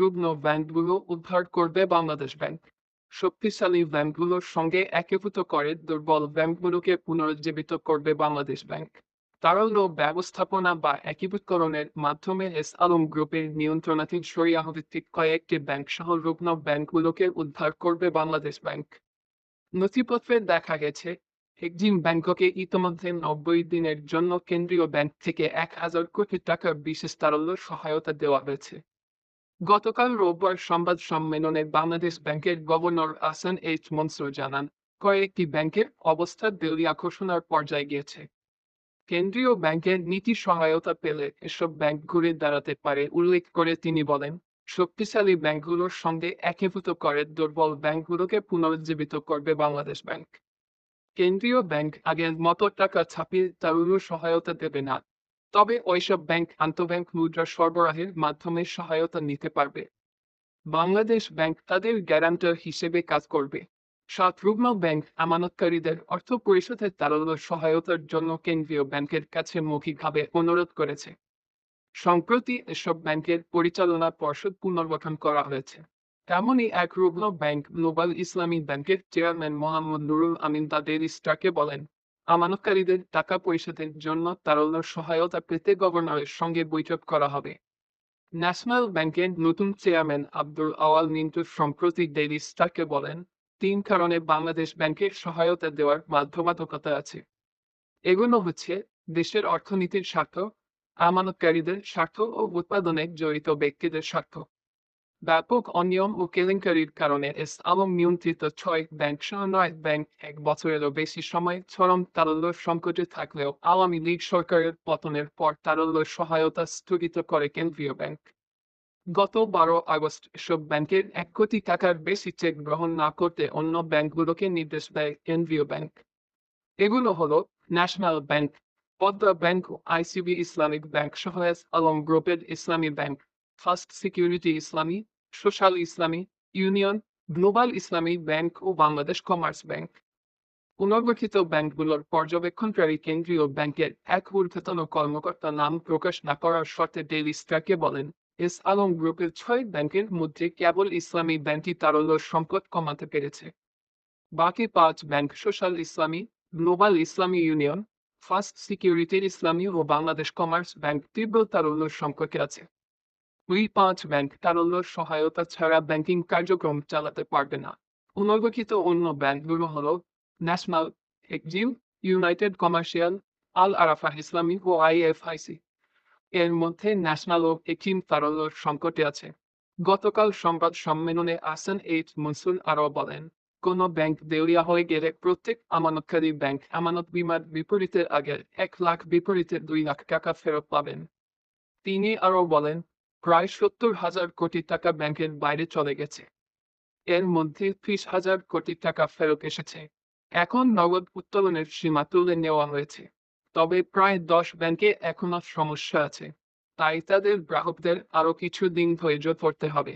রুগ্ন ব্যাংকগুলো উদ্ধার করবে বাংলাদেশ ব্যাংক। শক্তিশালী ব্যাংকগুলোর সঙ্গে একীভূত করে দুর্বল ব্যাংকগুলোকে পুনরুজ্জীবিত করবে বাংলাদেশ ব্যাংক। তারল্য ব্যবস্থাপনা বা একীভূতকরণের মাধ্যমে এস আলম গ্রুপের নিয়ন্ত্রণাধীন শরিয়াহভিত্তিক কয়েকটি ব্যাংক সহ রুগ্ন ব্যাংকগুলোকে উদ্ধার করবে বাংলাদেশ ব্যাংক। নথিপত্রে দেখা গেছে, এক্সিম ব্যাংককে ইতোমধ্যে 90 দিনের জন্য কেন্দ্রীয় ব্যাংক থেকে 1,000 কোটি টাকার বিশেষ তারল্য সহায়তা দেওয়া হয়েছে। গতকাল রোববার সংবাদ সম্মেলনে বাংলাদেশ ব্যাংকের গভর্নর আহসান এইচ মনসুর জানান, কয়েকটি ব্যাংকের অবস্থা দেউলিয়া ঘোষণার পর্যায়ে গিয়েছে। কেন্দ্রীয় ব্যাংকের নীতি সহায়তা পেলে এসব ব্যাংক ঘুরে দাঁড়াতে পারে উল্লেখ করে তিনি বলেন, শক্তিশালী ব্যাংকগুলোর সঙ্গে একীভূত করে দুর্বল ব্যাংকগুলোকে পুনরুজ্জীবিত করবে বাংলাদেশ ব্যাংক। কেন্দ্রীয় ব্যাংক আগের মতো টাকা ছাপিয়ে তারল্য সহায়তা দেবে না, তবে ওইসব ব্যাংক আন্তঃব্যাংক মুদ্রা সরবরাহের মাধ্যমে সহায়তা নিতে পারবে। বাংলাদেশ ব্যাংক তাদের গ্যারান্টার হিসেবে কাজ করবে। 7 রুগ্ন ব্যাংক আমানতকারীদের অর্থ পরিশোধের তারল্য সহায়তার জন্য কেন্দ্রীয় ব্যাংকের কাছে মৌখিকভাবে অনুরোধ করেছে। সম্প্রতি এসব ব্যাংকের পরিচালনা পর্ষদ পুনর্গঠন করা হয়েছে। তেমনই এক রুগ্ন ব্যাংক গ্লোবাল ইসলামী ব্যাংকের chairman Mohammad Nurul Amin the daily স্টারকে বলেন, আমানতকারীদের টাকা পরিশোধের জন্য তারল্য সহায়তা পেতে গভর্নরের সঙ্গে বৈঠক করা হবে। ন্যাশনাল ব্যাংকের নতুন চেয়ারম্যান আব্দুল আওয়াল মিন্টু সম্প্রতি ডেইলি স্টারকে বলেন, 3 কারণে বাংলাদেশ ব্যাংকের সহায়তা দেওয়ার বাধ্যবাধকতা আছে। এগুলো হচ্ছে দেশের অর্থনীতির স্বার্থ, আমানতকারীদের স্বার্থ ও উৎপাদনে জড়িত ব্যক্তিদের স্বার্থ। ব্যাপক অনিয়ম ও কেলেঙ্কারির কারণে এস আলম নিয়ন্ত্রিত 6 ব্যাংক সহ 9 ব্যাংক 1 বছরেরও বেশি সময় চরম তারল্য সংকটে থাকলেও আওয়ামী লীগ সরকারের পতনের পর তারল্য সহায়তা স্থগিত করে কেন্দ্রীয় ব্যাংক। গত 12 আগস্ট এসব ব্যাংকের 1 কোটি টাকার বেশি চেক গ্রহণ না করতে অন্য ব্যাংকগুলোকে নির্দেশ দেয় কেন্দ্রীয় ব্যাংক। এগুলো হলো ন্যাশনাল ব্যাংক, পদ্মা ব্যাংক ও আইসিবি ইসলামিক ব্যাংক সহ এস আলম গ্রুপের ইসলামী ব্যাংক, ফার্স্ট সিকিউরিটি ইসলামী, সোশ্যাল ইসলামী, ইউনিয়ন, গ্লোবাল ইসলামী ব্যাংক ও বাংলাদেশ কমার্স ব্যাংক। পুনর্গঠিত ব্যাংকগুলোর পর্যবেক্ষণকারী কেন্দ্রীয় ব্যাংকের এক ঊর্ধ্বতন কর্মকর্তা নাম প্রকাশ না করার শর্তে ডেইলি স্টারকে বলেন, এস আলম গ্রুপের 6 ব্যাংকের মধ্যে কেবল ইসলামী ব্যাংকই তারল্য সংকট কমাতে পেরেছে। বাকি 5 ব্যাংক সোশ্যাল ইসলামী, গ্লোবাল ইসলামী ইউনিয়ন, ফার্স্ট সিকিউরিটির ইসলামী ও বাংলাদেশ কমার্স ব্যাংক তীব্র তারল্য সংকটে আছে। ওই 5 ব্যাংক তারল্য সহায়তা ছাড়া ব্যাংকিং কার্যক্রম চালাতে পারবে না। পুনর্গঠিত অন্য ব্যাংকগুলো হল ন্যাশনাল, এক্সিম, ইউনাইটেড কমার্শিয়াল, আল আরাফা ইসলামী ও আইএফআইসি। এর মধ্যে ন্যাশনাল ও এক্সিম তারল্য সংকটে আছে। গতকাল সংবাদ সম্মেলনে আহসান এইচ মনসুর আরও বলেন, কোনো ব্যাংক দেউলিয়া হয়ে গেলে প্রত্যেক আমানতকারী ব্যাংক আমানত বীমার বিপরীতের আগে 1 লাখ বিপরীতে 2 লাখ টাকা ফেরত পাবেন। তিনি আরও বলেন, প্রায় 70,000 কোটি টাকা ব্যাংকের বাইরে চলে গেছে। এর মধ্যে 30,000 কোটি টাকা ফেরত এসেছে। এখন নগদ উত্তোলনের সীমা তুলে নেওয়া হয়েছে। তবে প্রায় 10 ব্যাংকে এখনো সমস্যা আছে। তাই তাদের গ্রাহকদের আরও কিছু দিন ধৈর্য ধরতে হবে।